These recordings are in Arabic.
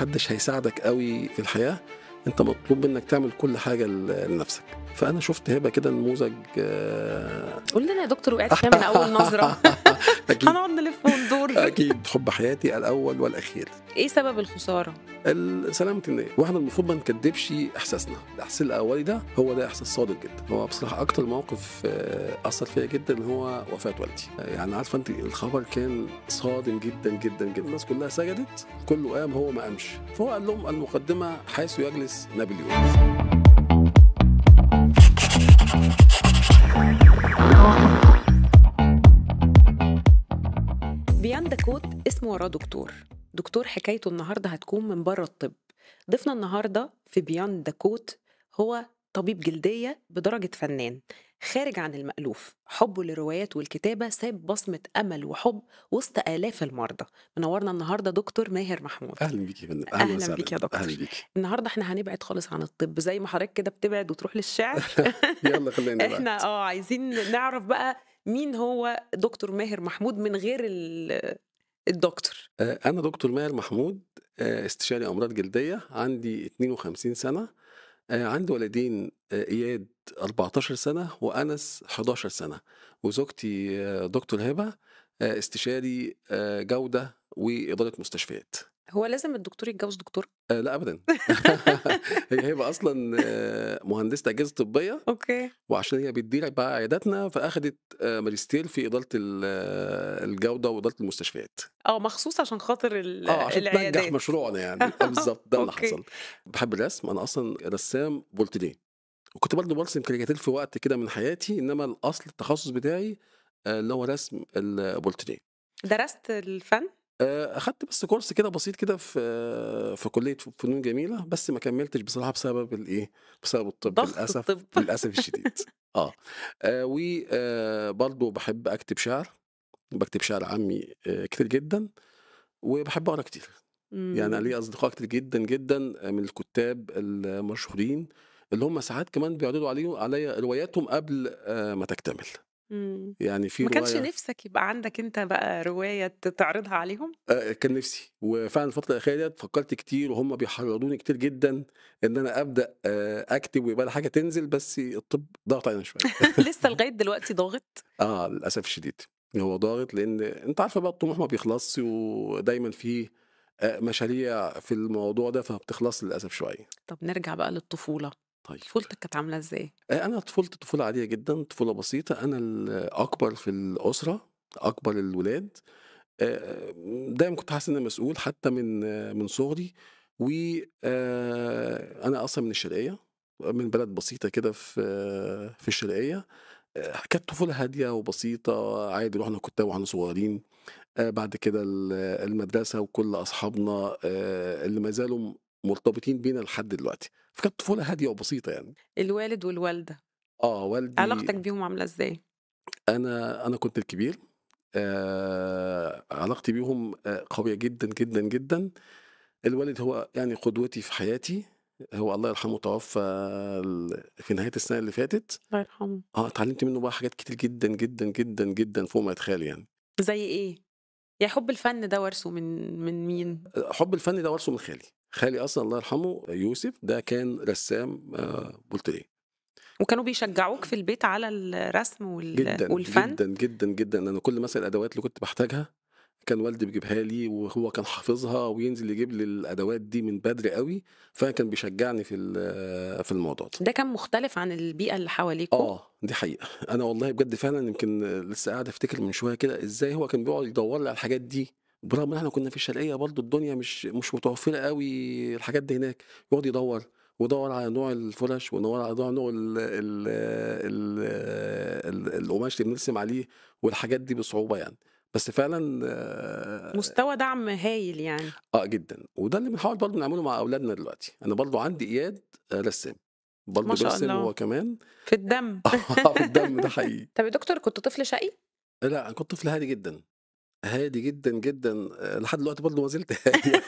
محدش هيساعدك قوي في الحياة، انت مطلوب منك تعمل كل حاجة لنفسك. فأنا شفت هبة كده نموذج قول لنا يا دكتور، وقعت فيها من أول نظرة؟ أكيد هنقعد نلف وندور. أكيد حب حياتي الأول والأخير. إيه سبب الخسارة؟ سلامة النية، واحنا المفروض ما نكدبش احساسنا. الاحساس الاولي ده هو ده احساس صادق جدا. هو بصراحه اكتر موقف اثر فيا جدا هو وفاه والدي. يعني عارفه انت الخبر كان صادم جدا جدا جدا. الناس كلها سجدت، كله قام، هو ما قامش. فهو قال لهم المقدمه حيث يجلس نابليون. بياند ذا كوت اسمه وراه دكتور حكايته النهارده هتكون من بره الطب. ضيفنا النهارده في بياند ذا كوت هو طبيب جلديه بدرجه فنان، خارج عن المألوف. حبه للروايات والكتابه ساب بصمه امل وحب وسط آلاف المرضى. منورنا النهارده دكتور ماهر محمود. اهلا بيكي يا فندم. اهلا وسهلا. بيك يا دكتور. اهلا بيكي. النهارده احنا هنبعد خالص عن الطب زي ما حضرتك كده بتبعد وتروح للشعر. يلا خلينا نبعد. احنا عايزين نعرف بقى مين هو دكتور ماهر محمود من غير الدكتور. انا دكتور ماهر محمود، استشاري امراض جلديه، عندي 52 سنه. عندي ولدين، اياد 14 سنه وانس 11 سنه، وزوجتي دكتور هبه، استشاري جوده واداره مستشفيات. هو لازم الدكتور يتجوز دكتور؟ لا ابدا. هي هبه اصلا مهندسه اجهزه طبيه، اوكي. وعشان هي بتدير بقى عياداتنا فاخدت ماجستير في اداره الجوده واداره المستشفيات. مخصوص عشان خاطر عشان تنجح العيادات. مشروعنا يعني. بالظبط ده اللي اوكي. حصل. بحب الرسم، انا اصلا رسام بولتريه، وكنت برضه برسم كاريكاتير في وقت كده من حياتي، انما الاصل التخصص بتاعي اللي هو رسم البولتريه. درست الفن؟ اخدت بس كورس كده بسيط كده في كليه فنون جميله، بس ما كملتش بصراحه بسبب بسبب الطب ضغط للاسف. الطب. للاسف الشديد. وبرضه بحب اكتب شعر، بكتب شعر عامي كتير جدا، وبحب اقرا كتير. يعني أنا ليا اصدقاء كتير جدا جدا من الكتاب المشهورين، اللي هم ساعات كمان بيعرضوا عليا رواياتهم قبل ما تكتمل. يعني في ما كانش روايه نفسك يبقى عندك انت بقى رواية تعرضها عليهم؟ كان نفسي، وفعلا الفتره الاخيره ديت فكرت كتير، وهم بيحرضوني كتير جدا ان انا ابدا اكتب ويبقى لي حاجه تنزل، بس الطب ضغط علينا شويه. لسه لغاية دلوقتي ضاغط؟ للاسف الشديد هو ضاغط، لان انت عارفه بقى الطموح ما بيخلصش، ودايما في مشاريع في الموضوع ده فبتخلص للاسف شويه. طب نرجع بقى للطفولة. طيب طفولتك كانت عاملة ازاي؟ انا طفولتي طفوله عاديه جدا، طفوله بسيطه. انا الاكبر في الاسره، اكبر الولاد. دايما كنت حاسس ان انا مسؤول حتى من صغري. وانا اصلا من الشرقيه، من بلد بسيطه كده في الشرقيه. كانت طفوله هاديه وبسيطه، عادي رحنا كتاب واحنا صغيرين. بعد كده المدرسه وكل اصحابنا اللي ما زالوا مرتبطين بينا لحد دلوقتي. فكانت طفوله هاديه وبسيطه يعني. الوالد والوالدة والدي، علاقتك بيهم عاملة ازاي؟ انا كنت الكبير. علاقتي بيهم قويه جدا جدا جدا. الوالد هو يعني قدوتي في حياتي. هو الله يرحمه توفى في نهايه السنه اللي فاتت. الله يرحمه. اتعلمت منه بقى حاجات كتير جدا جدا جدا جدا فوق ما يتخيل يعني. زي ايه؟ يا حب الفن ده ورثه من مين؟ حب الفن ده ورثه من خالي. خالي اصلا الله يرحمه يوسف ده كان رسام بولتريه. وكانوا بيشجعوك في البيت على الرسم جدا والفن؟ جدا جدا جدا. انا كل مثلا الادوات اللي كنت بحتاجها كان والدي بيجيبها لي، وهو كان حافظها وينزل يجيب لي الادوات دي من بدري قوي، فكان بيشجعني في الموضوع ده. ده كان مختلف عن البيئة اللي حواليكوا؟ دي حقيقه. انا والله بجد فعلا يمكن لسه قاعد افتكر من شويه كده ازاي هو كان بيقعد يدور لي على الحاجات دي، برغم ان احنا كنا في الشرقيه برضو الدنيا مش متوفره قوي الحاجات دي هناك. يقعد يدور ويدور على نوع الفرش، ويدور على نوع القماش اللي بنرسم عليه، والحاجات دي بصعوبه يعني. بس فعلا مستوى دعم هايل يعني. جدا. وده اللي بنحاول برضه نعمله مع اولادنا دلوقتي. انا برضه عندي اياد رسام، ما برضه شاء بيرسم الله. هو كمان. في الدم. في الدم ده حقيقي. طب يا دكتور كنت طفل شقي؟ لا انا كنت طفل هادي جدا، هادي جدا جدا. لحد دلوقتي برضه ما زلت هادي.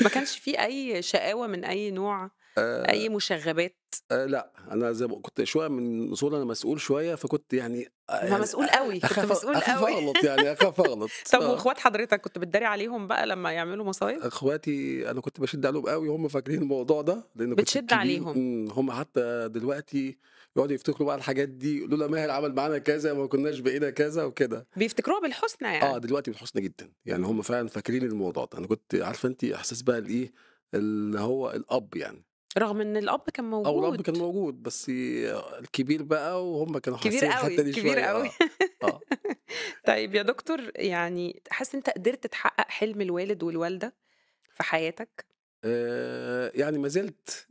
ما كانش فيه أي شقاوة من أي نوع؟ آآ أي مشاغبات؟ لأ، أنا زي ما كنت شوية من صغري أنا مسؤول شوية، فكنت يعني ما يعني مسؤول أوي، كنت مسؤول أخاف أوي. أغلط يعني، أخاف أغلط، طب وأخوات حضرتك كنت بتداري عليهم بقى لمّا يعملوا مصايب؟ أخواتي أنا كنت باشِد عليهم أوي وهُم فاكرين الموضوع ده، لإن كنت بتشِد الكبير. عليهم. هُم حتى دلوقتي يقعدوا يفتكروا بقى الحاجات دي، لولا ماهر عمل معانا كذا ما كناش بقينا كذا وكده. بيفتكروها بالحُسنى يعني. دلوقتي بالحُسنى جدًا، يعني إمم. هُم فعلًا فاكرين الموضوع ده. أنا كنت عارفة أنتِ إحساس بقى الإيه، اللي هو الأب يعني. رغم إن الأب كان أو موجود. الأب كان موجود، بس الكبير بقى وهُم كانوا كبير حاسين أوي، الحتّة دي كبير شوية أوي. آه. طيب يا دكتور، يعني حاسس إن أنت قدرت تحقق حلم الوالد والوالدة في حياتك؟ يعني ما زلت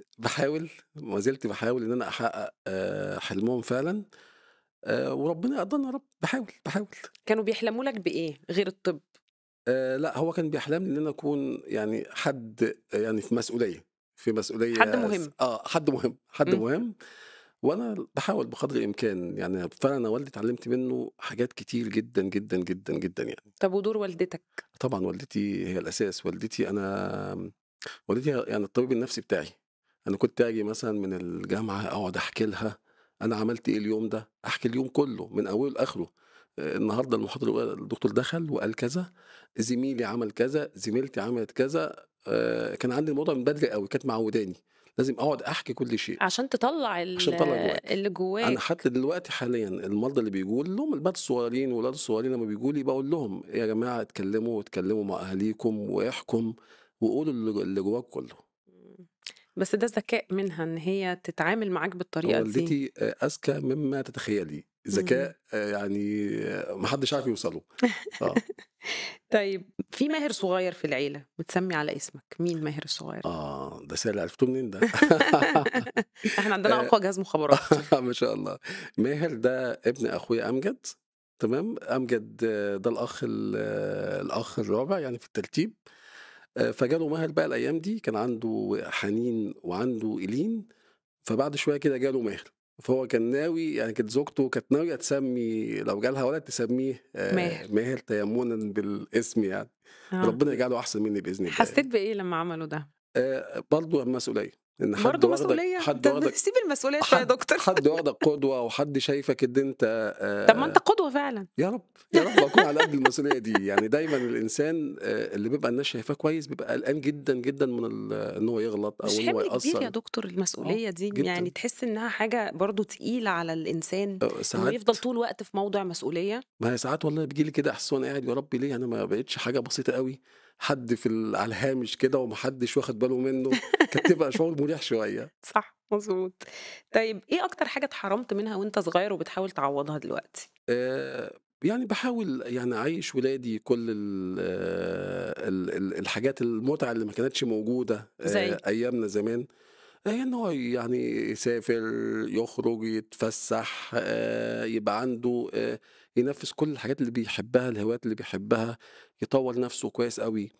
باحاول إن أنا أحقق حلمهم فعلًا. وربنا يقدّرنا يا رب، باحاول. كانوا بيحلموا لك بإيه غير الطب؟ لأ، هو كان بيحلم لي إن أنا أكون يعني حد يعني في حد مسؤولية مهم. حد مهم، حد إمم. مهم. وأنا باحاول بقدر الإمكان، يعني فعلًا أنا والدي اتعلمت منه حاجات كتير جدًا، جدًا، جدًا، جدًا يعني. طب ودور والدتك؟ طبعًا والدتي هي الأساس. والدتي يعني الطبيب النفسي بتاعي. أنا كنت آجي مثلًا من الجامعة أقعد أحكي لها أنا عملت إيه اليوم ده، أحكي اليوم كله من أوله لآخره. النهارده المحاضرة الأولى الدكتور دخل وقال كذا، زميلي عمل كذا، زميلتي عملت كذا. كان عندي الموضوع من بدري أوي، كانت معوداني، لازم أقعد أحكي كل شيء عشان تطلّع عشان أطلّع اللي جواكِ. اللي أنا جواك. حتى دلوقتي حاليًا المرضى اللي بييجوا لي اللي هم البنات الصغيرين والولاد الصغيرين لمّا بييجوا لي باقول لهم: "يا جماعة اتكلموا مع أهاليكم واحكوا وقولوا اللي جواكم كله." إمم. بس ده ذكاء منها إن هي تتعامل معاك بالطريقة دي. والدتي أذكى مما تتخيلي، اهم. ذكاء يعني ما حدش عارف يوصل له. آه. طيب في ماهر صغير في العيلة متسمي على اسمك، مين ماهر الصغير ده؟ ده سؤال عرفتوه منين ده؟ إحنا عندنا آآ أقوى جهاز مخابرات. ما شاء الله. ماهر ده ابن أخويا أمجد، تمام. أمجد ده الأخ الرابع يعني في الترتيب. فجاله ماهر بقى الأيام دي، كان عنده حنين وعنده إيلين، فبعد شوية كده جاله ماهر. فهو كان ناوي يعني كانت زوجته كانت ناوية تسمّي لو جالها ولد تسمّيه ماهر. ماهر تيمُّنًا بالاسم يعني. آه. ربنا يجعله أحسن منّي بإذن الله حسيت يعني. بإيه لمّا عملوا ده؟ برضه مسؤولية، إن برضه مسؤولية؟ حد أنت واخدك سيب المسؤولية شوية يا دكتور. حد واخدك قدوة وحد شايفك إن أنت طب ما أنت قدوة فعلًا. يا رب، يا رب أكون على قد المسؤولية دي. يعني دايمًا الإنسان اللي بيبقى الناس شايفاه كويس بيبقى قلقان جدًا، جدًا من إن هو يغلط أو مش إن هو حمل كبير يا يقصّر. دكتور المسؤولية دي، يعني جدًا. تحس إنها حاجة برضه تقيلة على الإنسان، إنه ساعات يفضل طول الوقت في موضع مسؤولية؟ ما هي ساعات والله بييجي لي كده إحساس وأنا قاعد يا رب ليه أنا ما بقيتش حاجة بسيطة أوي، حد على الهامش كده وما حدش واخد باله منه. كانت تبقى شعور مريح شوية. صح، مضبوط. طيب إيه أكتر حاجة اتحرمت منها وأنت صغير وبتحاول تعوّضها دلوقتي؟ يعني باحاول يعني أعيّش ولادي كل الحاجات المتعة اللي ما كانتش موجودة زي؟ أيامنا زمان. إن هو يعني يسافر، يخرج، يتفسّح، يبقى عنده ينفّذ كل الحاجات اللي بيحبها، الهوايات اللي بيحبها، يطوّر نَفْسه كويس أوي.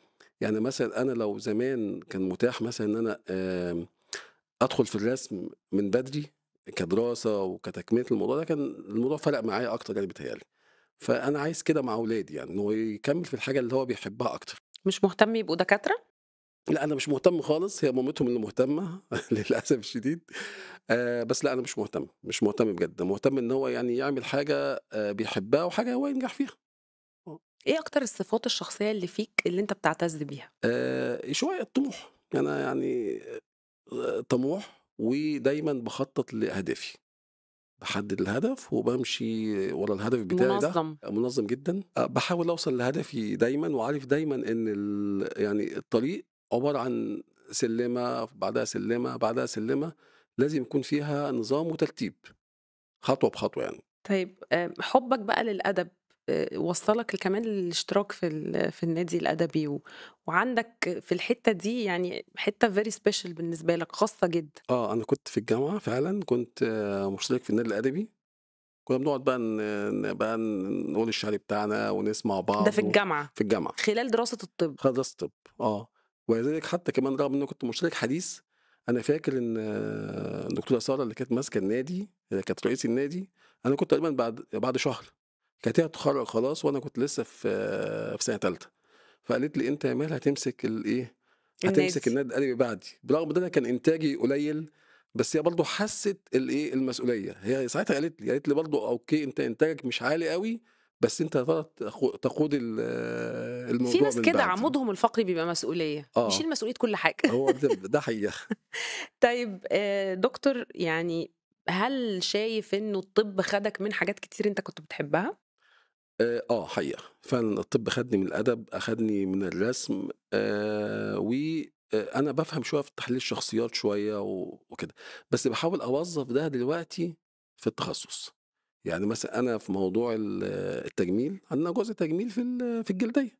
يعني مثلًا أنا لو زمان كان متاح مثلًا إن أنا أدخل في الرسم من بدري كدراسة وكتكملة الموضوع ده، كان الموضوع فرق معايا أكتر يعني بيتهيأ لي. فأنا عايز كده مع ولادي يعني، إن هو يكمّل في الحاجة اللي هو بيحبها أكتر. مش مهتم يبقوا دكاترة؟ لأ، أنا مش مهتم خالص، هي مامتهم اللي مهتمة للأسف الشديد. بس لأ، أنا مش مهتم بجد. مهتم إن هو يعني يعمل حاجة بيحبها وحاجة هو ينجح فيها. آه. إيه أكتر الصفات الشخصية اللي فيك اللي أنت بتعتز بيها؟ شوية الطموح. أنا يعني طموح ودايمًا باخطط لأهدافي. باحدد الهدف وبامشي ورا الهدف بتاعي ده، منظم. منظم جدًا. باحاول أوصل لهدفي دايمًا وعارف دايمًا إن يعني الطريق عبارة عن سلِّمة، بعدها سلِّمة، بعدها سلِّمة، لازم يكون فيها نظام وترتيب، خطوة بخطوة يعني. طيب حُبّك بقى للأدب وصّلك كمان للاشتراك في النادي الأدبي وعندك في الحتّة دي يعني حتّة very special بالنسبة لك، خاصة جدًا. أنا كنت في الجامعة فعلًا كنت مشترك في النادي الأدبي. كنا بنقعد بقى بقى نقول الشعر بتاعنا ونسمع ده بعض في الجامعة، في الجامعة. خلال دراسة الطب. خلّصت طِب. ولذلك حتى كمان رغم إن أنا كنت مشترك حديث، أنا فاكر إن الدكتورة سارة اللي كانت ماسكة النادي، هي كانت رئيس النادي. أنا كنت تقريبًا بعد شهر، كانت هي هتتخرّج خلاص وأنا كنت لسه في سنة تالتة. فقالت لي: "أنت يا ماهر هتمسك الإيه، هتمسك النادي. النادي الأدبي بعدي، برغم إن أنا كان إنتاجي قليل، بس هي برضه حسِّت المسؤولية، هي ساعتها قالت لي برضه أوكي أنت إنتاجك مش عالي أوي، بس أنت هتقدر تقود في الموضوع ناس من كده بعدي. عمودهم الفقري بيبقى مسؤولية، بيشيل آه، مسؤولية كل حاجة. هو ده حقيقة. طيب دكتور يعني هل شايف إنه الطب خدك من حاجات كتير أنت كنت بتحبها؟ حقيقة، فعلًا الطب خدني من الأدب، أخدني من الرسم، و أنا بافهم شوية في تحليل الشخصيات شوية وكده، بس باحاول أوظّف ده دلوقتي في التخصُّص. يعني مثلًا أنا في موضوع التجميل، عندنا جزء تجميل في الجلدية،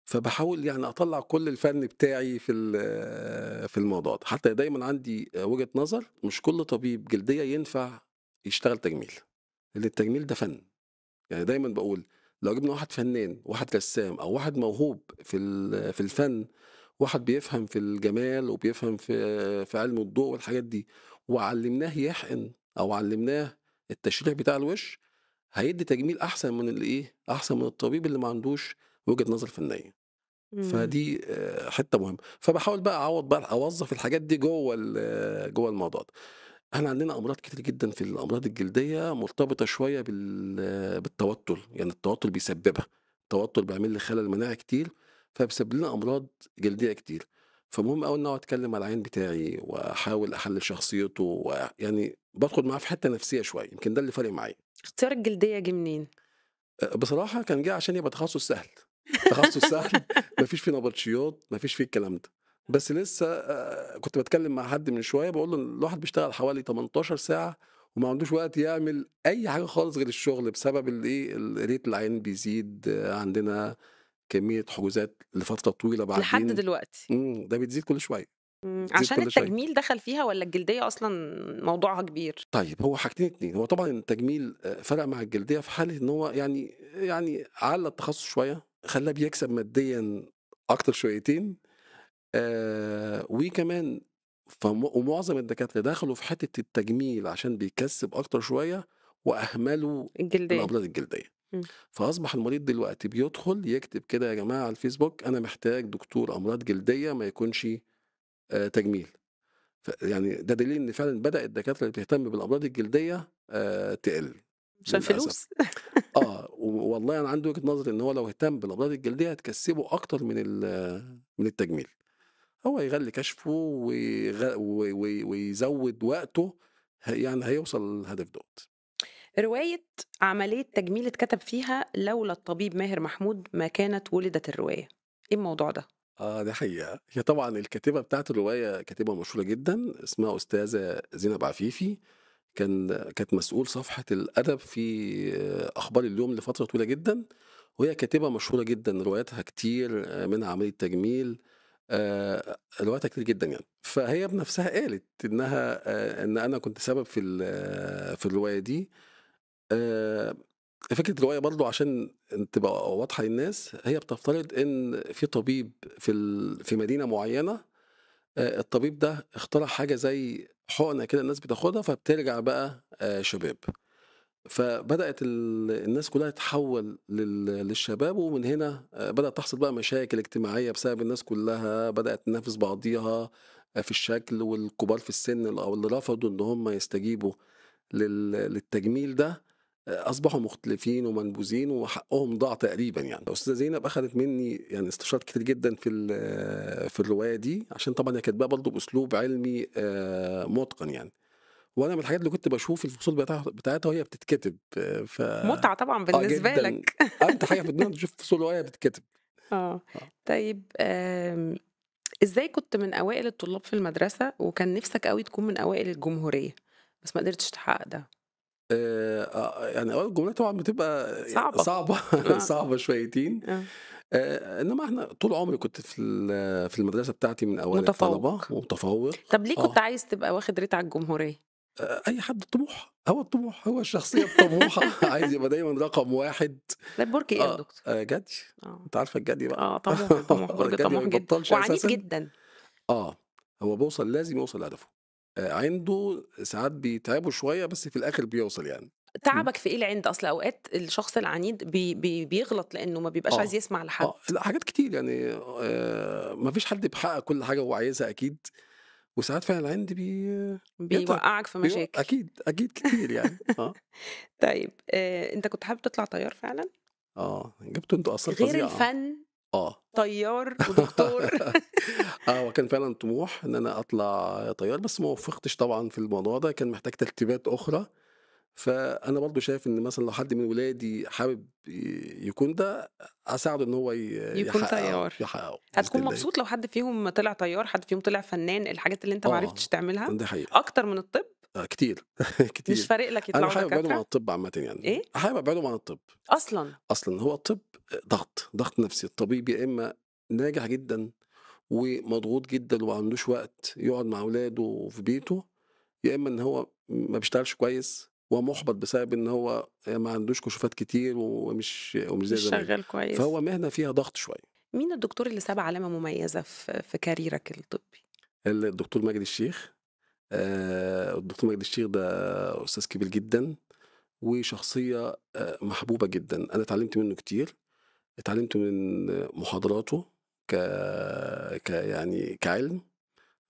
فباحاول يعني أطلّع كل الفن بتاعي في الموضوع ده، حتى دايمًا عندي وجهة نظر مش كل طبيب جلدية ينفع يشتغل تجميل، لإن التجميل ده فن. يعني دايمًا باقول لو جِبنا واحد فنان، واحد رسّام أو واحد موهوب في الفن، واحد بيفهم في الجمال وبيفهم في علم الضوء والحاجات دي، وعلّمناه يحقن أو علّمناه التشريح بتاع الوش، هيدّي تجميل أحسن من أحسن من الطبيب اللي ما عندوش وجهة نظر فنية. إمم. فدي حتّة مهمة. فباحاول بقى أعوّض بقى أوظّف الحاجات دي جوّه الموضوع ده. إحنا عندنا أمراض كتير جدًا في الأمراض الجلدية مرتبطة شوية بالتوتر، يعني التوتر بيسببها، التوتر بيعمل لي خلل مناعي كتير، فبيسبب لنا أمراض جلدية كتير، فمهم أوي إن أنا أقعد أتكلم مع العيان بتاعي وأحاول أحلل شخصيته يعني بادخل معاه في حتة نفسية شوية، يمكن ده اللي فارق معايا. اختيار الجلدية جه منين؟ بصراحة كان جه عشان يبقى تخصُّص سهل، تخصُّص سهل ما فيش فيه نبطشيات، ما فيش فيه الكلام ده، بس لسه كنت باتكلّم مع حد من شوية باقول له الواحد بيشتغل حوالي 18 ساعة وما عندوش وقت يعمل أي حاجة خالص غير الشغل بسبب ريت العيان بيزيد، عندنا كمية حجوزات لفترة طويلة لحد بعدين. دلوقتي. ده بتزيد كل شوية، بتزيد عشان كل شوية. التجميل دخل فيها والّا الجلدية أصلًا موضوعها كبير؟ طيب هو حاجتين 2، هو طبعًا التجميل فرق مع الجلدية في حالة إن هو يعني علّى التخصُّص شوية، خلّاه بيكسب ماديًا أكتر شويتين، وكمان ومعظم الدكاترة دخلوا في حتّة التجميل عشان بيكسّب أكتر شوية وأهملوا الجلدية. الأمراض الجلدية، إمم. فأصبح المريض دلوقتي بيدخل يكتب كده يا جماعة على الفيسبوك أنا محتاج دكتور أمراض جلدية ما يكونش تجميل. يعني ده دليل إن فعلًا بدأ الدكاترة اللي بتهتم بالأمراض الجلدية تقِل عشان للأسف. فلوس؟ والله أنا عندي وجهة نظر إن هو لو اهتم بالأمراض الجلدية هتكسبه أكتر من التجميل. هو يغلي كشفه ويغ و و ويزود وقته يعني هيوصل للهدف دوّة. رواية عملية تجميل اتكتب فيها لولا الطبيب ماهر محمود ما كانت ولدت الرواية. إيه الموضوع ده؟ دي حقيقة. هي طبعًا الكاتبة بتاعة الرواية كاتبة مشهورة جدًا اسمها أستاذة زينب عفيفي، كانت مسؤول صفحة الأدب في أخبار اليوم لفترة طويلة جدًا، وهي كاتبة مشهورة جدًا، رواياتها كتير منها عملية تجميل، رواياتها كتير جدًا يعني. فهي بنفسها قالت إن أنا كنت سبب في الرواية دي. آآ فكرة الرواية برضه عشان تبقى واضحة للناس، هي بتفترض إن في طبيب في مدينة معيّنة، الطبيب ده اخترع حاجة زي حقنة كده الناس بتاخدها فبترجع بقى شباب. فبدأت الناس كلّها تتحوّل للشباب، ومن هنا بدأت تحصل بقى مشاكل اجتماعية بسبب الناس كلّها بدأت تنافس بعضيها في الشكل، والكبار في السن أو اللي رفضوا إن هم يستجيبوا للتجميل ده، أصبحوا مختلفين ومنبوذين وحقهم ضاع تقريبًا يعني. الأستاذة زينب أخدت منّي يعني استشارات كتير جدًا في الرواية دي، عشان طبعًا هي كاتباها برضه بأسلوب علمي مُتقَن يعني. وأنا من الحاجات اللي كنت باشوف الفصول بتاعتها وهي بتتكتب، ف متعة طبعًا بالنسبة جدًا. لك. أمتع حاجة في الدنيا إنك تشوف فصول وهي بتتكتب. آه. آه. طيب إزاي كنت من أوائل الطلاب في المدرسة وكان نِفْسك أوي تكون من أوائل الجمهورية، بس ما قدرتش تحقق ده؟ يعني أوائل الجمهورية طبعًا بتبقى صعبة. صعبة آه. صعبة شويتين، آه. إنما إحنا طول عمري كنت في المدرسة بتاعتي من أوائل الطلبة متفوّق. ومتفوّق. طب ليه كنت آه. عايز تبقى واخد ريت على الجمهورية؟ أي حد طموح، هو الطموح، هو الشخصية الطموحة عايز يبقى دايمًا رقم 1. ده برج إيه يا دكتور؟ جدي. آه. أنتِ عارفة الجدي بقى. طموح، طموح، برج الجدي ما طموح جدًا بيبطّلش وعنيد أساسًا. جدًا. آه، هو لازم يوصل لهدفه. عنده ساعات بيتعبوا شوية بس في الآخر بيوصل يعني. إمم. تعبك في إيه العِند؟ أصل أوقات الشخص العنيد بيغلط لإنه ما بيبقاش عايز آه، يسمع لحد، لأ حاجات كتير يعني ما فيش حد بيحقق كل حاجة هو عايزها أكيد، وساعات فعلًا العِند بيتعب، بيوقّعك في مشاكل. أكيد، أكيد كتير يعني، طيب أنت كنت حابب تطلع طيار فعلًا؟ جبتوا أنتم آثار غير فظيعة، الفن، آه. طيار ودكتور. هو كان فعلًا طموح إن أنا أطلع طيار، بس ما وفّقتش طبعًا في الموضوع ده، كان محتاج ترتيبات أخرى، فأنا برضه شايف إن مثلًا لو حد من ولادي حابب يكون ده، أساعده إن هو يكون طيار. يحققه بإذن هتكون الله. مبسوط لو حد فيهم طلع طيار، حد فيهم طلع فنان، الحاجات اللي أنت ما عرفتش تعملها، دي حقيقة، أكتر من الطب؟ كتير، مش كتير. فارق لك أنا يطلعوا حابب أبعدهم عن دكاترة؟ الطب عامةً يعني، إيه؟ حابب أبعدهم عن الطب. أصلًا! أصلًا هو الطب ضغط نفسي، الطبيب يا إما ناجح جدًا ومضغوط جدًا وما عندوش وقت يقعد مع ولاده في بيته، يا إما إن هو ما بيشتغلش كويس ومُحبَط بسبب إن هو ما عندوش كشوفات كتير ومش زي مش زمان، شغال كويس. فهو مهنة فيها ضغط شوية. مين الدكتور اللي ساب علامة مميزة في كاريرك الطبي؟ الدكتور ماجد الشيخ، الدكتور ماجد الشيخ ده أستاذ كبير جدًا وشخصية محبوبة جدًا، أنا اتعلمت منه كتير، اتعلمت من محاضراته ك يعني كعلم،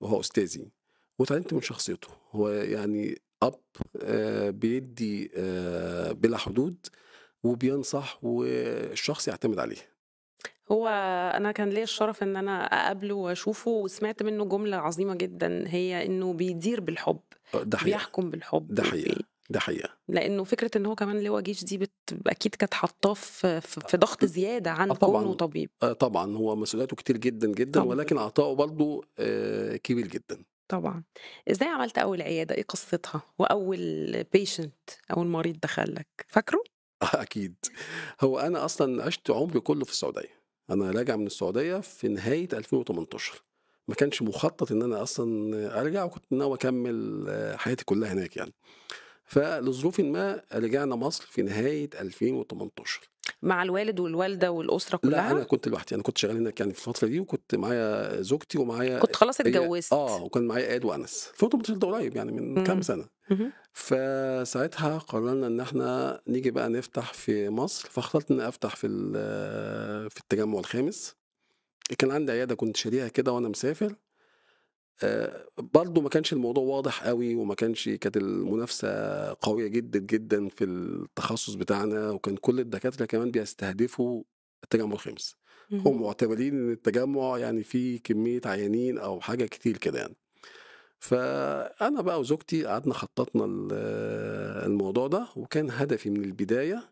وهو أستاذي، واتعلمت من شخصيته، هو يعني أب بيدّي بلا حدود وبينصح والشخص يعتمد عليه. هو أنا كان ليّا الشرف إن أنا أقابله وأشوفه، وسمعت منه جملة عظيمة جدًا، هي إنه بيدير بالحُب، ده حقيقة، بيحكم بالحُب ده حقيقة، ده حقيقة. لإنه فكرة إن هو كمان لواء جيش دي أكيد كانت حاطاه في ضغط زيادة عن كونه طبعًا، طبيب. طبعًا هو مسؤولياته كتير جدًا، جدًا، طبعًا. ولكن عطاؤه برضه كبير جدًا. طبعًا. إزاي عملت أول عيادة، إيه قصتها؟ وأول patient أول مريض دخل لك، فاكره؟ أكيد. هو أنا أصلًا عِشت عمري كُلّه في السعودية، أنا راجع من السعودية في نهاية 2018، ما كانش مخطط إن أنا أصلًا أرجع وكنت ناوي أكمّل حياتي كُلّها هناك يعني. فلظروفٍ ما رجعنا مصر في نهاية 2018. مع الوالد والوالدة والأسرة لأ، كلها؟ أنا كنت لوحدي، أنا كنت شغّال هناك يعني في الفترة دي وكنت معايا زوجتي ومعايا كنت خلاص هي اتجوزت. وكان معايا إياد وأنس، 2018 ده قريب يعني من كام إمم. سَنة. اهم. فساعتها قررنا إن إحنا نيجي بقى نفتح في مصر، فاخترت إني أفتح في التجمُّع الخامس، كان عندي عيادة كنت شاريها كده وأنا مسافر، برضه ما كانش الموضوع واضح أوي كانت المنافسة قوية جدًا، جدًا في التخصُّص بتاعنا، وكان كل الدكاترة كمان بيستهدفوا التجمُّع الخامس، اهم. هم معتبرين إن التجمُّع يعني فيه كمية عيانين أو حاجة كتير كده يعني. فأنا بقى وزوجتي قعدنا خططنا الموضوع ده، وكان هدفي من البداية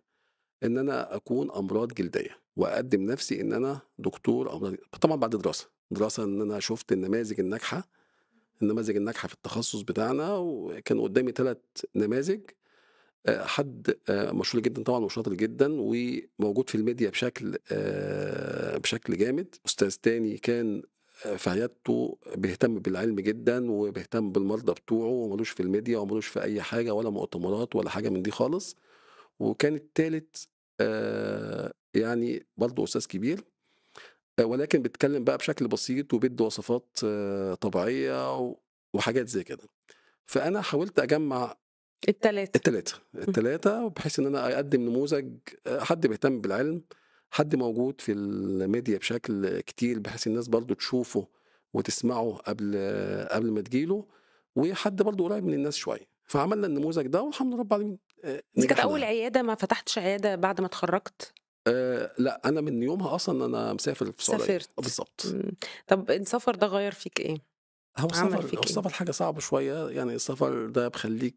إن أنا أكون أمراض جلدية، وأقدّم نفسي إن أنا دكتور أمراض طبعًا بعد دراسة إن أنا شُفت النماذج الناجحة في التخصص بتاعنا، وكان قدّامي 3 نماذج، حد مشهور جدًا طبعًا وشاطر جدًا وموجود في الميديا بشكل جامد، أستاذ تاني كان في عيادته بيهتم بالعلم جدًا وبيهتم بالمرضى بتوعه وما لوش في الميديا وما لوش في أي حاجة ولا مؤتمرات ولا حاجة من دي خالص، وكان التالت يعني برضه أستاذ كبير، ولكن بيتكلم بقى بشكل بسيط وبيدّي وصفات طبيعية وحاجات زي كده. فأنا حاولت أجمّع ال3. إمم. ال3 بحيث إن أنا أقدّم نموذج حد بيهتم بالعلم، حد موجود في الميديا بشكل كتير بحيث الناس برضه تشوفه وتسمعه قبل ما تيجي له، وحد برضه قريب من الناس شوية، فعملنا النموذج ده والحمد لله رب العالمين دي كانت أول نجحنا. عيادة، ما فتحتش عيادة بعد ما اتخرّجت؟ لأ، أنا من يومها أصلًا أنا مسافر في السعودية، سافرت. بالضبط. إمم. طب السفر ده غيّر فيك إيه؟ عمل هو فيك إيه؟ السفر حاجة صعبة شوية، يعني السفر ده بيخلّيك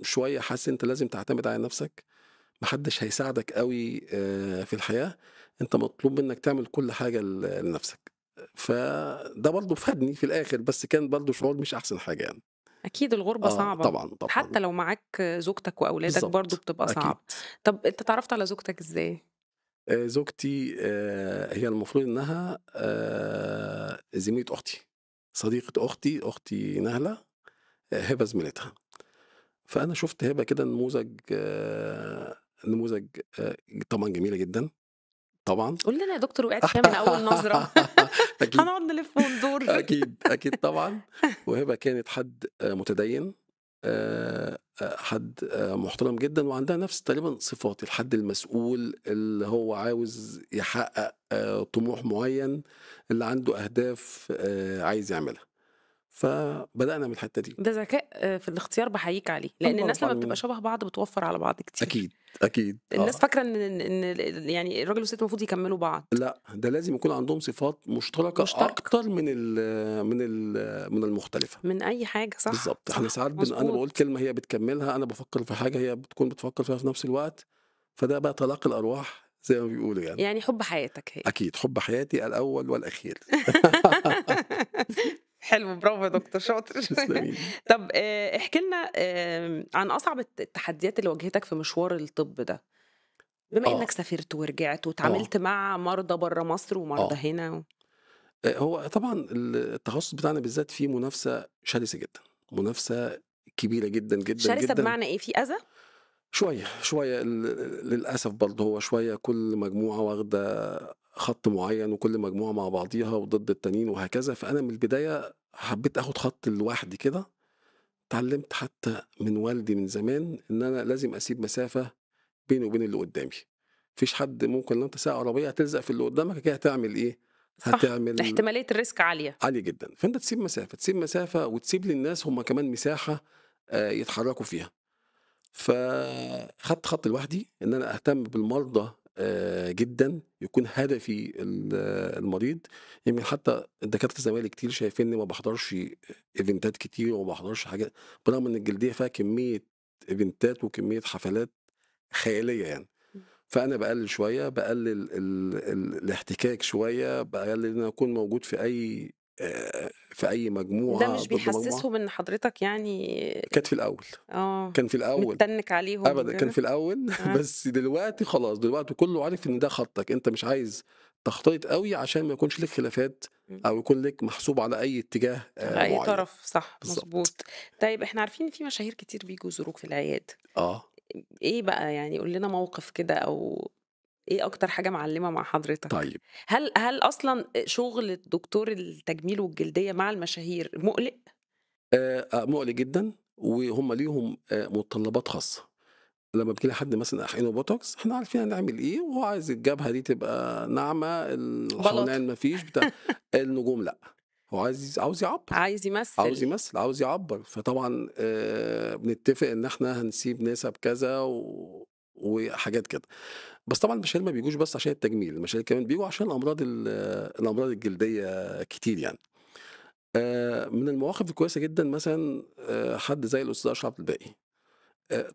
شوية حاسس أنت لازم تعتمد على نَفْسك، ما حدّش هيساعدك أوي في الحياة، أنت مطلوب منّك تعمل كل حاجة لنَفْسك، فده برضه فادني في الآخر، بس كان برضه شعور مش أحسن حاجة يعني. أكيد الغُربة صعبة، طبعًا، طبعًا، حتى لو معاك زوجتك وأولادك برضه بالضبط، بتبقى صعب. أكيد. طب أنت اتعرّفت على زوجتك إزاي؟ زوجتي هي المفروض إنّها زميلة أختي، صديقة أختي نهلة، هبة زميلتها. فأنا شُفت هبة كده نموذج طبعًا جميلة جدًا، طبعًا. قُل لنا يا دكتور وقعت فيها من أول نظرة. أكيد، هنقعد نلِف وندور. أكيد، أكيد طبعًا. وهبة كانت حد متديّن، حد محترم جدًا، وعندها نفس تقريبًا صفاتي، الحد المسؤول اللي هو عاوز يحقق طموح معيّن، اللي عنده أهداف عايز يعملها. فبدأنا من الحتّة دي. ده ذكاء في الاختيار باحييك عليه، لإن الله الناس رب لمّا بتبقى العالمين. شبه بعض بتوفّر على بعض كتير. أكيد، أكيد، الناس فاكرة إن يعني الراجل والست المفروض يكمّلوا بعض. لأ، ده لازم يكون عندهم صفات مشتركة مشتركة أكتر من المختلفة. من أي حاجة، صح، بالضبط. إحنا صح، ساعات أنا باقول مضبوط. كلمة هي بتكمّلها، أنا بافكّر في حاجة هي بتكون بتفكّر فيها في نفس الوقت، فده بقى تلاقي الأرواح زي ما بيقولوا يعني. يعني حُب حياتك هي. أكيد، حُب حياتي الأول والأخير. حلو، برافو يا دكتور، شاطر. تسلمي لي. طب احكِ لنا عن أصعب التحديات اللي واجهتك في مشوار الطب ده، بما إنك آه، سافرت ورجعت آه، واتعاملت مع مرضى برّه مصر ومرضى آه. هنا هو طبعًا التخصُّص بتاعنا بالذات فيه منافسة شرسة جدًا، منافسة كبيرة جدًا، جدًا، شرسة جدًا. بمعنى إيه، في أذى؟ شوية، شوية للأسف برضه هو شوية كل مجموعة واخدة خَط معيّن وكل مجموعة مع بعضيها وضد التانيين وهكذا، فأنا من البداية حبّيت آخُد خَط لوحدي كده. اتعلّمت حتى من والدي من زمان إن أنا لازم أسيب مسافة بيني وبين اللي قُدّامي. ما فيش حد ممكن لو أنت سايق عربية هتلزق في اللي قُدّامك كده هتعمل إيه، صح، هتعمل احتمالية الrisk عالية. عالية جدًا. فأنت تسيب مسافة، تسيب مسافة وتسيب للناس هم كمان مساحة يتحرّكوا فيها. فخدت خط لوحدي إن أنا أهتم بالمرضى جدًا، يكون هدفي المريض. يمكن حتى الدكاترة زمايلي كتير شايفينّي ما باحضرش إيفنتات كتير وما باحضرش حاجات، برغم إن الجلدية فيها كمية إيفنتات وكمية حفلات خيالية يعني. إمم. فأنا باقلل شوية، باقلل الاحتكاك شوية، باقلل إن أنا أكون موجود في أي ده مجموعة مش ضد مجموعة. بيحسسهم إن حضرتك يعني كانت في الأول، كان في الأول. متّنِّك عليهم أبدًا، كان وكده؟ في الأول. آه. بس دلوقتي خلاص، دلوقتي كُلّه عارف إن ده خطّك، أنت مش عايز تختلط أوي عشان ما يكونش ليك خلافات إمم. أو يكون ليك محسوب على أي اتجاه على أي معيّن. طرف، صح، بالضبط. مضبوط. طيب إحنا عارفين إن في مشاهير كتير بييجوا يزوروك في العيادة، آه. إيه بقى يعني قُل لنا موقف كده أو إيه أكتر حاجة معلّمة مع حضرتك؟ طيب. هل أصلًا شغل الدكتور التجميل والجلدية مع المشاهير مُقلق؟ مُقلق جدًا وهُم ليهم متطلبات خاصة. لمّا بييجي لي حد مثلًا أحقنه بوتوكس، إحنا عارفين هنعمل إيه، وهو عايز الجبهة دي تبقى ناعمة، بلاطة. الحُنان ما فيش بتاع. النجوم لأ، هو عاوز يعبّر. عايز عاوز يمثّل. يمثّل، عاوز يعبّر. فطبعًا بنتّفق إن إحنا هنسيب نسب كذا وحاجات كده. بس طبعًا المشاهير ما بيجوش بس عشان التجميل، المشاهير كمان بييجوا عشان الأمراض الجلدية كتير يعني. من المواقف الكويسة جدًا مثلًا حد زي الأستاذ أشرف عبد الباقي.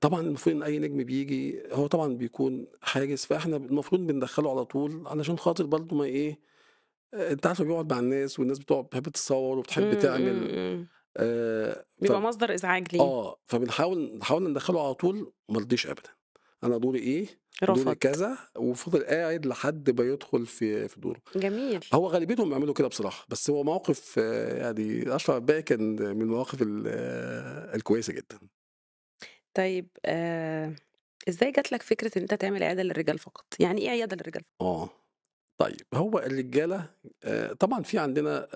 طبعًا المفروض إن أي نجم بييجي هو طبعًا بيكون حاجز، فإحنا المفروض بندخّله على طول علشان خاطر برضه ما إيه، أنت عارفة بيقعد مع الناس والناس بتحب تتصوّر وبتحب إمم، تعمل إمم. آآ ف بيبقى مصدر إزعاج ليه. فبنحاول ندخّله على طول، ما رضيش أبدًا. أنا دوري إيه، دوري رفض. كذا، وفضل قاعد لحد ما يدخل في دوره. جميل. هو غالبيتهم بيعملوا كده بصراحة، بس هو موقف يعني أشرف عباقي كان من المواقف الكويسة جدًا. طيب إزاي جات لك فكرة إن أنت تعمل عيادة للرجال فقط؟ يعني إيه عيادة للرجال فقط؟ آه. طيب هو الرجالة طبعًا في عندنا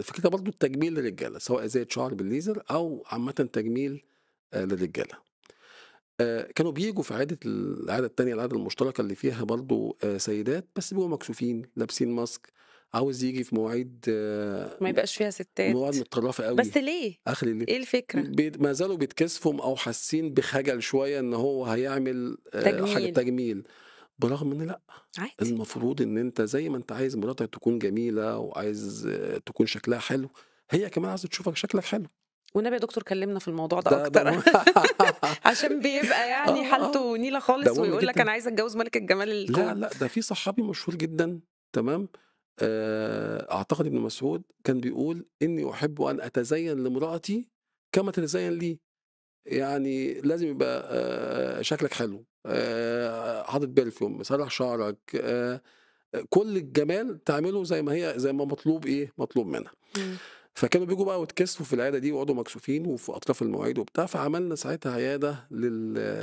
فكرة برضه التجميل للرجالة، سواء زايد شعر بالليزر أو عامةً تجميل للرجالة. كانوا بييجوا في العيادة التانية، العيادة المشتركة اللي فيها برضه سيدات، بس بيبقوا مكسوفين، لابسين ماسك، عاوز ييجي في مواعيد ما يبقاش فيها ستات. مواعيد متطرفة بس أوي، ليه؟ آخر الليل. إيه الفكرة؟ ما زالوا بيتكسفوا أو حاسين بخجل شوية إن هو هيعمل حاجة تجميل. تجميل، برغم إن لأ. عادي. المفروض إن أنت زي ما أنت عايز مراتك تكون جميلة وعايز تكون شكلها حلو، هي كمان عايزة تشوفك شكلك حلو. والنبي يا دكتور كلمنا في الموضوع ده ده أكتر. مه عشان بيبقى يعني آه. حالته نيلة ده خالص مهم ويقول لك جدًا. أنا عايز أتجوز ملك الجمال لا، الكون. لأ، ده في صحابي مشهور جدًا، تمام. أعتقد ابن مسعود كان بيقول: "إني أحب أن أتزين لامرأتي كما تتزين لي." يعني لازم يبقى شكلك حلو، حاطط perfume، مسرّح شعرك، كل الجمال تعمله زي ما مطلوب إيه، مطلوب منها. إمم. فكانوا بييجوا بقى ويتكسفوا في العيادة دي ويقعدوا مكسوفين وفي أطراف المواعيد وبتاع، فعملنا ساعتها عيادة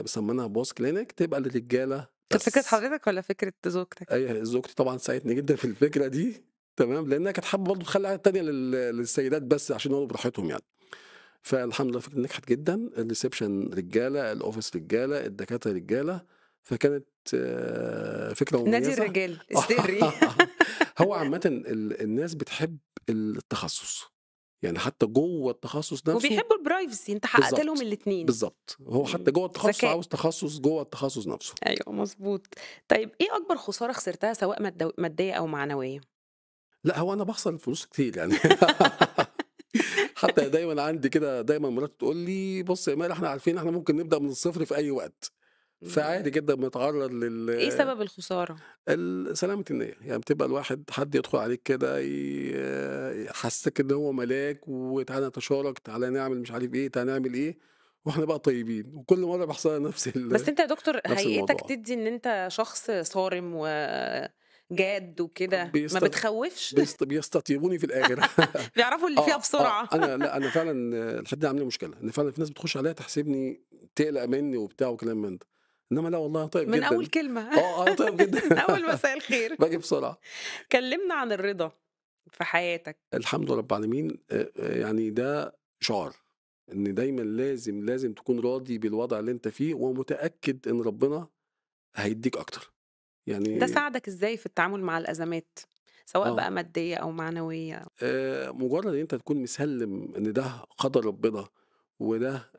سمّيناها boss clinic تبقى للرجالة كانت فكرة بس. حضرتك والّا فكرة زوجتك؟ زوجتي طبعًا ساعدتني جدًا في الفكرة دي، تمام، لإنها كانت حابة برضه تخلّي عيادة تانية للسيدات بس عشان يقعدوا براحتهم يعني. فالحمد لله فكرة نجحت جدًا، الreception رجالة، الoffice رجالة، الدكاترة رجالة، فكانت فكرة نادي مميزة. الرجال السري. هو عامةً الناس بتحب التخصُّص، يعني حتى جوّه التخصُّص نفسه. وبيحبوا الprivacy، أنت حققت لهم بالضبط، الاتنين. بالضبط، هو حتى جوّه التخصُّص ذكاء. عاوز تخصُّص جوّه التخصُّص نفسه. أيوه مضبوط. طيب إيه أكبر خسارة خسرتها سواء مادية أو معنوية؟ لأ، هو أنا باخسر فلوس كتير يعني. حتى دايمًا عندي كده، دايمًا مراتي تقول لي: "بُص يا ماهر، إحنا عارفين إحنا ممكن نبدأ من الصفر في أي وقت." إمم. فعادي جدًا بنتعرّض إيه سبب الخسارة؟ سلامة النية، يعني بتبقى الواحد حد يدخل عليك كده يحسسك إن هو ملاك، وتعالَ نتشارك، تعالَ نعمل مش عارف إيه، تعالَ نعمل إيه، وإحنا بقى طيبين، وكل مرّة بيحصل لنا بس أنت يا دكتور نفس هيئتك الموضوع. تدّي إن أنت شخص صارم وجاد وكده، ما بيست بتخوّفش؟ بيستطيبوني في الآخر. بيعرفوا اللي فيها آه، بسرعة. أنا لأ، أنا فعلًا الحتّة دي عاملة لي مشكلة، إن فعلًا في ناس بتخش عليَّ تحسبني تقلق منّي وبتاع وكلام من ده، إنّما لا والله أنا طيب من أول جدًا. كلمة. أنا طيب جدًا. من أول مساء الخير. باجي بسرعة. كلمنا عن الرضا في حياتك. الحمد لله رب العالمين. يعني ده شعار، إن دايمًا لازم تكون راضي بالوضع اللي أنت فيه، ومتأكد إن ربنا هيدّيك أكتر. ده يعني ساعدك إزاي في التعامل مع الأزمات، سواء آه، بقى مادية أو معنوية؟ مجرّد إن أنت تكون مسلِّم إن ده قدر ربنا، وده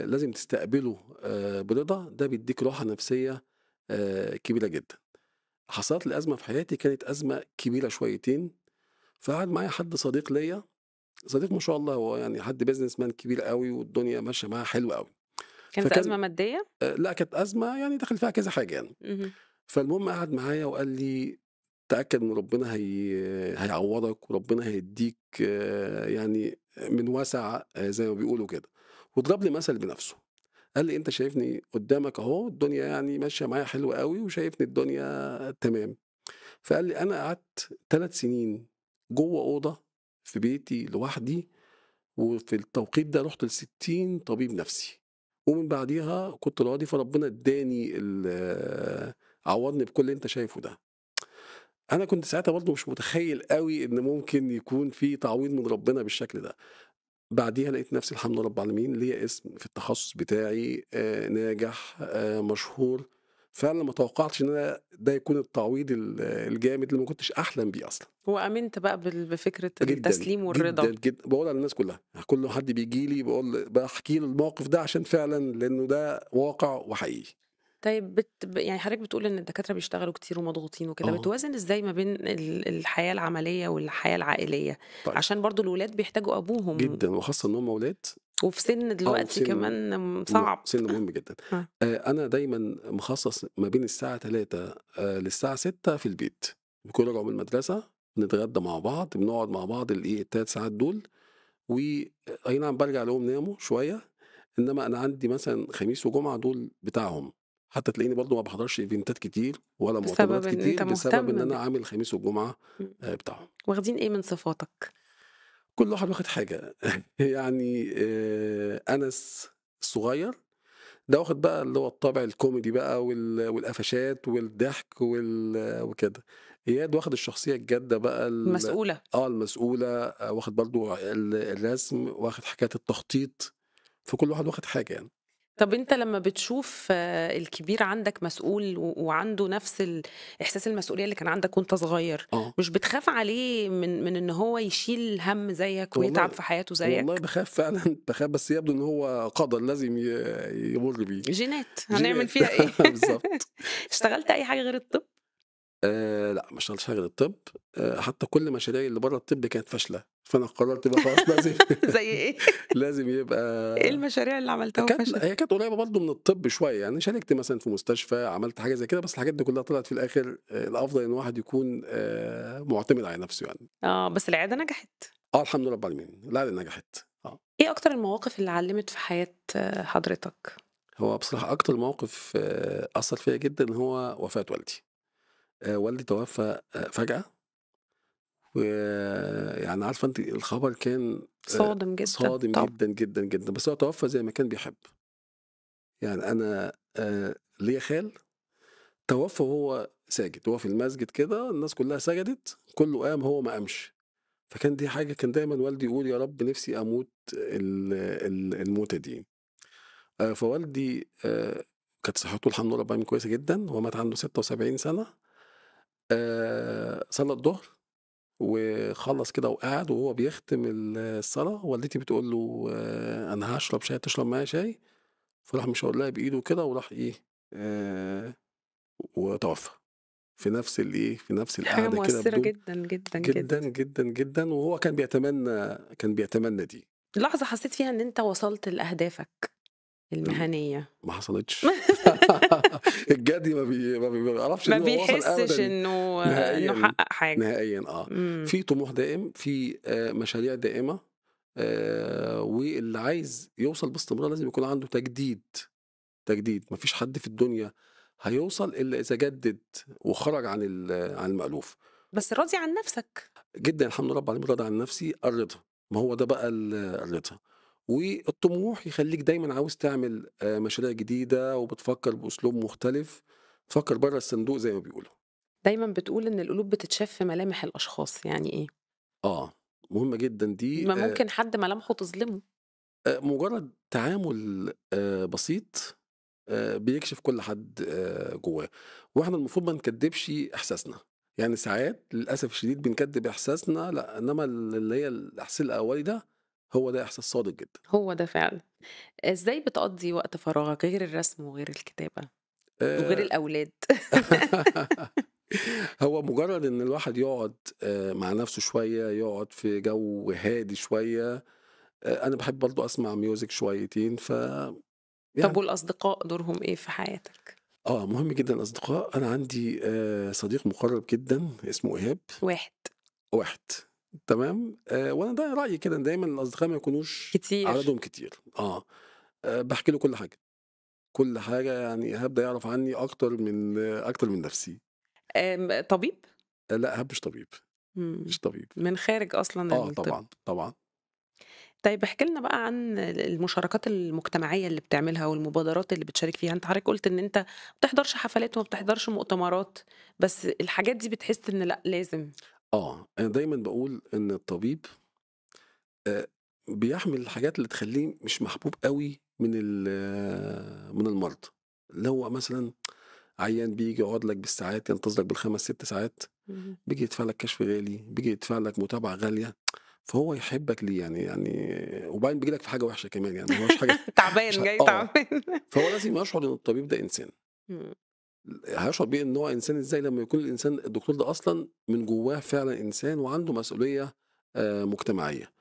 لازم تستقبله برضا، ده بيدّيك راحة نفسية كبيرة جدًا. حصلت لي أزمة في حياتي، كانت أزمة كبيرة شويتين، فقعد معايا حد صديق ليّا، صديق ما شاء الله هو يعني حد businessman كبير أوي، والدنيا ماشية معاه حلو أوي. كانت فكان أزمة مادية؟ لأ، كانت أزمة يعني داخل فيها كذا حاجة يعني. اهم. فالمهم قعد معايا وقال لي: "تأكد إن ربنا هيعوّضك، وربنا هيدّيك يعني من وَسَع، زي ما بيقولوا كده." وضرب لي مثل بنَفْسه، قال لي: "أنت شايفني قدّامك أهو، الدنيا يعني ماشية معايا حلو أوي، وشايفني الدنيا تمام." فقال لي: "أنا قعدت 3 سنين جوّه أوضة في بيتي لوحدي، وفي التوقيت ده رُحت ل60 طبيب نفسي، ومن بعديها كنت راضي، فربنا ادّاني عوّضني بكل اللي أنت شايفه ده." أنا كنت ساعتها برضه مش متخيّل أوي إن ممكن يكون في تعويض من ربنا بالشكل ده. بعديها لقيت نفسي الحمد لله رب العالمين ليّا اسم في التخصُّص بتاعي، ناجح، مشهور. فعلًا ما توقعتش إن أنا ده يكون التعويض الجامد اللي ما كنتش أحلم بيه أصلًا. وآمنت بقى بفكرة جدًا، التسليم جدًا، والرضا. باقولها للناس كلّها، كل حد بييجي لي باحكي له الموقف ده عشان فعلًا لإنه ده واقع وحقيقي. طيب يعني حضرتك بتقول إن الدكاترة بيشتغلوا كتير ومضغوطين وكده، آه، بتوازن إزاي ما بين الحياة العملية والحياة العائلية؟ طيب عشان برضه الولاد بيحتاجوا أبوهم، جدًا، وخاصة إن هم ولاد. وفي سِن وفي دلوقتي كمان صعب. سِن مهم جدًا. آه. أنا دايمًا مخصّص ما بين الساعة 15:00 للساعة 18:00 في البيت، بيكونوا رجعوا من المدرسة، بنتغدى مع بعض، بنقعد مع بعض ال3 ساعات دول، و أي نعم بارجع ألاقيهم ناموا شوية، إنما أنا عندي مثلًا خميس وجمعة دول بتاعهم، حتى تلاقيني برضه ما باحضرش إيفنتات كتير ولا بسبب مؤتمرات إن كتير، أنت بسبب إن مهتم أنا عامل الخميس والجمعة إمم. بتاعهم. واخدين إيه من صفاتك؟ كل واحد واخد حاجة. يعني أنس الصغير ده واخد بقى اللي هو الطابع الكوميدي بقى والقفشات والضحك وكده. إياد واخد الشخصية الجادة بقى المسؤولة. المسؤولة، واخد برضه الرسم، واخد حكاية التخطيط، فكل واحد واخد حاجة يعني. طب أنت لمّا بتشوف الكبير عندك مسؤول وعنده نفس إحساس المسؤولية اللي كان عندك وأنت صغير، آه. مش بتخاف عليه من إن هو يشيل هَم زيّك ويتعب والله في حياته والله زيّك؟ باخاف فعلًا. باخاف، بس يبدو إن هو قدر لازم يمُر بيه. جينات، هنعمل جينات. فيها إيه؟ بالضبط. اشتغلت أي حاجة غير الطب؟ لأ، ما اشتغلتش حاجة غير الطب. حتى كل مشاريعي اللي برّه الطب كانت فاشلة، فأنا قررت بقى خلاص لازم زي إيه؟ لازم إيه يبقى. المشاريع اللي عملتها وفشلت؟ هي كانت قريبة برضه من الطب شوية، يعني شاركت مثلًا في مستشفى، عملت حاجة زي كده، بس الحاجات دي كلها طلعت في الآخر الأفضل إن الواحد يكون مُعتمد على نفسه يعني. آه، بس العيادة نجحت. الحمد لله رب العالمين، العيلة نجحت. إيه أكتر المواقف اللي علّمت في حياة حضرتك؟ هو بصراحة أكتر موقف أثّر فيّا جدًا هو وفاة والدي. والدي توفى فجأة، ويعني عارفة أنتِ الخبر كان صادم جدًا، صادم طبعًا. جدًا، جدًا، جدًا، بس هو توفى زي ما كان بيحب. يعني أنا ليّا خال توفى وهو ساجد، وهو في المسجد كده الناس كلّها سجدت، كلّه قام هو ما قامش، فكان دي حاجة كان دايمًا والدي يقول: "يا رب نفسي أموت الموتة دي." فوالدي كانت صحته الحمد لله رب العالمين كويسة جدًا، هو مات عنده 76 سنة. صلّى الضهر وخلّص كده وقعد وهو بيختم الصلاة، والدتي بتقول له: "أنا هاشرب شاي، تشرب معايا شاي؟" فراح مشاور لها بإيده كده وراح إيه، آآ وتوفى. في نفس حاجة القعدة كده مؤثرة بدون جدًا، جدًا، جدًا، جدًا. جدًا، جدًا، وهو كان بيتمنى دي. لحظة حسيت فيها إن أنت وصلت لأهدافك ال المهنية. ما حصلتش. الجدي ما بيعرفش ما إن هو وصل بيحسّش أبدًا إنه نهائيًا، حقق حاجة. نهائيًا إمم. في طموح دائم، في مشاريع دائمة، واللي عايز يوصل باستمرار لازم يكون عنده تجديد، تجديد. ما فيش حد في الدنيا هيوصل إلا إذا جدد وخرج عن المألوف. بس راضي عن نَفْسك. جدًا الحمد لله رب العالمين راضي عن نفسي، الرضا، ما هو ده بقى الرضا. والطموح يخلّيك دايمًا عاوز تعمل مشاريع جديدة وبتفكّر بأسلوب مختلف، تفكّر برّه الصندوق زي ما بيقولوا. دايمًا بتقول إن القلوب بتتشاف في ملامح الأشخاص، يعني إيه؟ آه، مهمة جدًا دي. ما ممكن حد ملامحه تظلمه. مجرّد تعامل بسيط بيكشف كل حد جوّاه، وإحنا المفروض ما نكدّبش إحساسنا. يعني ساعات للأسف الشديد بنكدّب إحساسنا، لأ، إنّما اللي هي الإحساس الأولي ده، هو ده إحساس صادق جدًا. هو ده فعلًا. إزاي بتقضّي وقت فراغك غير الرسم وغير الكتابة وغير آآ الأولاد؟ هو مجرّد إن الواحد يقعد مع نَفْسه شوية، يقعد في جو هادي شوية. أنا باحب برضه أسمع music شويتين، طب يعني والأصدقاء دورهم إيه في حياتك؟ مهم جدًا الأصدقاء. أنا عندي صديق مُقرّب جدًا اسمه إيهاب، 1. واحد تمام. وأنا ده رأيي كده إن دايمًا الأصدقاء ما يكونوش كتير. عددهم كتير. باحكي له كل حاجة، كل حاجة. يعني إيهاب ده يعرف عني أكتر من نَفْسي. طبيب؟ لأ، إيهاب مش طبيب، إمم. مش طبيب. من خارج أصلًا الطب. طبعًا، طبعًا. طيب احكِ لنا بقى عن المشاركات المجتمعية اللي بتعملها والمبادرات اللي بتشارك فيها. أنت حضرتك قُلت إن أنت ما بتحضرش حفلات وما بتحضرش مؤتمرات، بس الحاجات دي بتحس إن لأ لازم. أنا دايمًا باقول إن الطبيب آآ بيحمل الحاجات اللي تخلّيه مش محبوب أوي من المرضى. اللي هو مثلًا عيان بييجي يقعد لك بالساعات، ينتظرك بال5، 6 ساعات، اهم. بييجي يدفع لك كشف غالي، بييجي يدفع لك متابعة غالية. فهو يحبك ليه يعني وبعدين بييجي لك في حاجة وحشة كمان، يعني ما هوّاش حاجة مش تعبان، جاي تعبان. فهو لازم يشعر إن الطبيب ده إنسان. إمم. هيشعر بيه إن هو إنسان إزاي لمّا يكون الدكتور ده أصلًا من جوّاه فعلًا إنسان وعنده مسؤولية مجتمعية.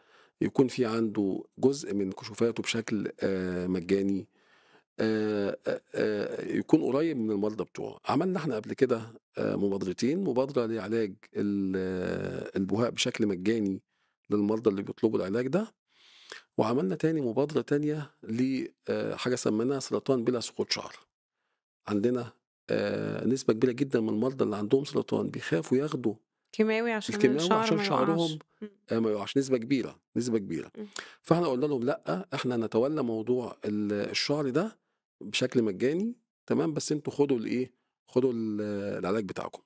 يكون في عنده جزء من كشوفاته بشكل مجاني. يكون قريب من المرضى بتوعه. عملنا إحنا قبل كده مبادرتين، مبادرة لعلاج البُهاق بشكل مجاني للمرضى اللي بيطلبوا العلاج ده، وعملنا تاني مبادرة تانية حاجة سميناها سرطان بلا سقوط شعر. عندنا نسبة كبيرة جدًا من المرضى اللي عندهم سرطان بيخافوا ياخدوا كيماوي عشان الكيماوي الشعر عشان ما شعرهم يُقعش. إمم. ما يُقعش. نسبة كبيرة، نسبة كبيرة. إمم. فإحنا قُلنا لهم لأ، إحنا نتولّى موضوع الشعر ده بشكل مجاني، تمام، بس أنتم خدوا خدوا العلاج بتاعكم.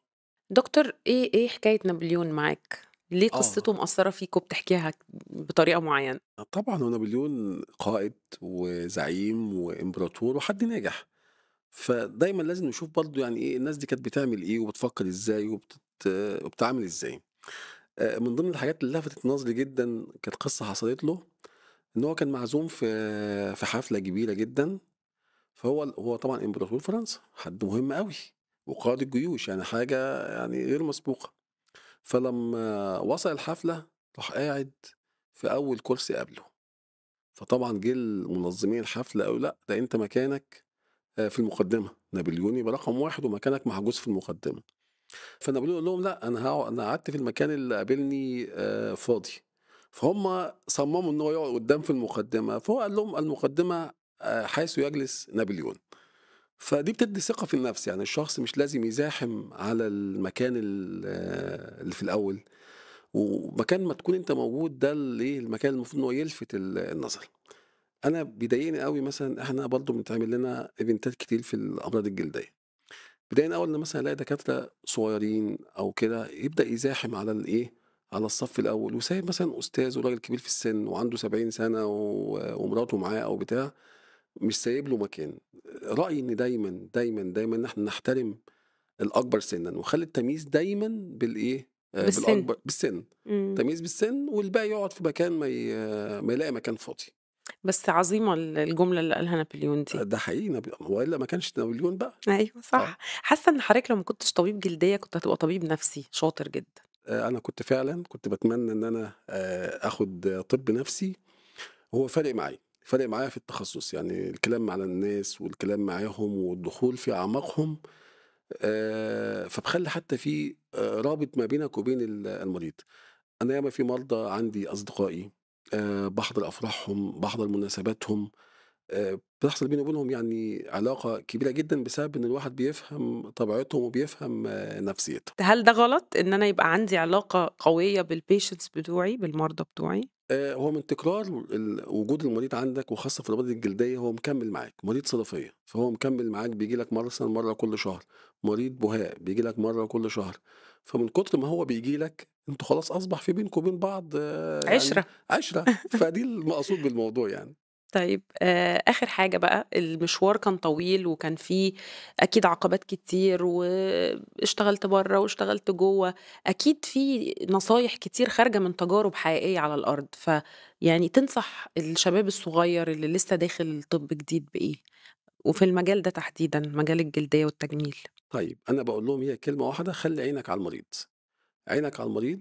دكتور، إيه حكاية نابليون معاك؟ ليه آه، قصته مأثّرة فيك وبتحكيها بطريقة معيّنة؟ طبعًا هو نابليون قائد وزعيم وإمبراطور وحد ناجح. فدايمًا لازم نشوف برضه يعني إيه الناس دي كانت بتعمل إيه وبتفكّر إزاي وبتتعامل إزاي. من ضمن الحاجات اللي لفتت نظري جدًا كانت قصة حصلت له، إن هو كان معزوم في حفلة كبيرة جدًا. هو طبعًا إمبراطور فرنسا، حد مهم أوي وقائد الجيوش، يعني حاجة يعني غير مسبوقة. فلمّا وصل الحفلة راح قاعد في أول كرسي قبله. فطبعًا جه المنظمين الحفلة قالوا: "لأ، ده أنت مكانك في المقدمة، نابليون يبقى رقم 1 ومكانك محجوز في المقدمة." فنابليون قال لهم: "لأ، أنا قعدت في المكان اللي قابلني فاضي." فهُم صمموا إن هو يقعد قدّام في المقدمة، فهو قال لهم: "المقدمة حيث يجلس نابليون." فدي بتدّي ثقة في النفس. يعني الشخص مش لازم يزاحم على المكان اللي في الأول، ومكان ما تكون أنت موجود ده المكان المفروض إن هو يلفت النظر. أنا بيضايقني أوي مثلًا إحنا برضه بنتعمل لنا إيفنتات كتير في الأمراض الجلدية. بيضايقني أوي إن مثلًا ألاقي دكاترة صغيرين أو كده يبدأ يزاحم على على الصف الاول وسايب مثلا استاذ وراجل كبير في السن وعنده 70 سنه ومراته معاه او بتاع، مش سايب له مكان. رايي ان دايما دايما دايما ان احنا نحترم الاكبر سنا، وخلي التمييز دايما بالايه، بالسن. بالاكبر بالسن. إمم. تمييز بالسن، والباقي يقعد في مكان ما يلاقي مكان فاضي. بس عظيمة الجملة اللي قالها نابليون دي. ده حقيقي، والا ما كانش نابليون بقى. أيوه اه صح. حاسة إن حضرتك لو ما كنتش طبيب جلدية كنت هتبقى طبيب نفسي شاطر جدًا. انا كنت فعلا كنت بتمنى ان انا اخد طب نفسي. هو فارق معايا في التخصص، يعني الكلام مع الناس والكلام معاهم والدخول في اعماقهم. فبخلي حتى في رابط ما بينك وبين المريض. انا ياما في مرضى عندي اصدقائي، بحضر افراحهم، بحضر مناسباتهم. بتحصل بيني وبينهم يعني علاقة كبيرة جدا بسبب ان الواحد بيفهم طبيعتهم وبيفهم نفسيتهم. هل ده غلط إن أنا يبقى عندي علاقة قوية بالpatients بتوعي، بالمرضى بتوعي؟ هو من تكرار وجود المريض عندك، وخاصة في الأمراض الجلدية، هو مكمل معاك مريض صدفية، فهو مكمل معاك، بيجي لك مثلا مرة كل شهر. مريض بهاء بيجي لك مرة كل شهر. فمن كتر ما هو بيجي لك انتوا خلاص أصبح في بينكم وبين بعض يعني عِشرة. عشرة. فدي المقصود بالموضوع يعني. طيب آخر حاجة بقى، المشوار كان طويل وكان فيه أكيد عقبات كتير واشتغلت برّه واشتغلت جوّه، أكيد في نصايح كتير خارجة من تجارب حقيقية على الأرض، فيعني تنصح الشباب الصغير اللي لسه داخل طِب جديد بإيه؟ وفي المجال ده تحديدًا، مجال الجلدية والتجميل. طيب أنا بقول لهم هي كلمة واحدة: خلي عينك على المريض. عينك على المريض.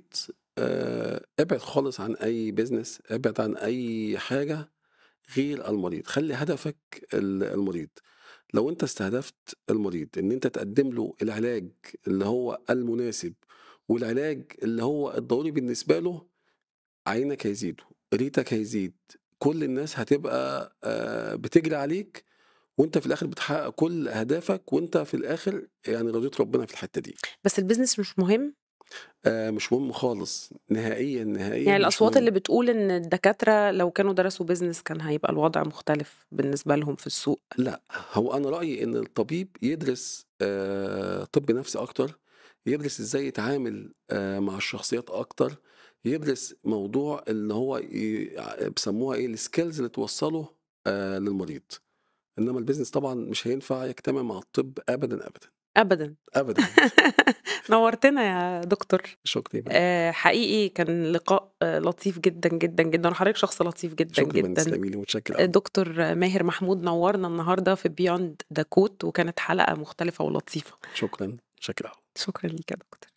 ابعد خالص عن أي بيزنس، ابعد عن أي حاجة غير المريض. خلي هدفك المريض. لو انت استهدفت المريض ان انت تقدم له العلاج اللي هو المناسب، والعلاج اللي هو الضروري بالنسبة له، عينك هيزيد، ريتك هيزيد، كل الناس هتبقى بتجري عليك، وانت في الاخر بتحقق كل اهدافك، وانت في الاخر يعني رضيت ربنا في الحتة دي. بس الbusiness مش مهم؟ مش مهم خالص، نهائيا نهائيا يعني مش الأصوات اللي مهم. بتقول إن الدكاترة لو كانوا درسوا business كان هيبقى الوضع مختلف بالنسبة لهم في السوق. لا، هو انا رأيي ان الطبيب يدرس طب نفسي اكتر، يدرس ازاي يتعامل مع الشخصيات اكتر، يدرس موضوع اللي هو بيسموها ايه السكيلز اللي توصله للمريض. انما البيزنس طبعا مش هينفع يجتمع مع الطب ابدا ابدا أبدًا. ابدا. نورتنا يا دكتور. شكرا يا فندم. حقيقي كان لقاء لطيف جدًا، جدًا، جدًا، وحضرتك شخص لطيف جدًا، شكرا يا فندم، جدًا. تسلمي لي، متشكر قوي. دكتور ماهر محمود نورنا النهارده في Beyond the Code وكانت حلقة مختلفة ولطيفة. شكرا، شكرا قوي. شكرًا ليك يا دكتور.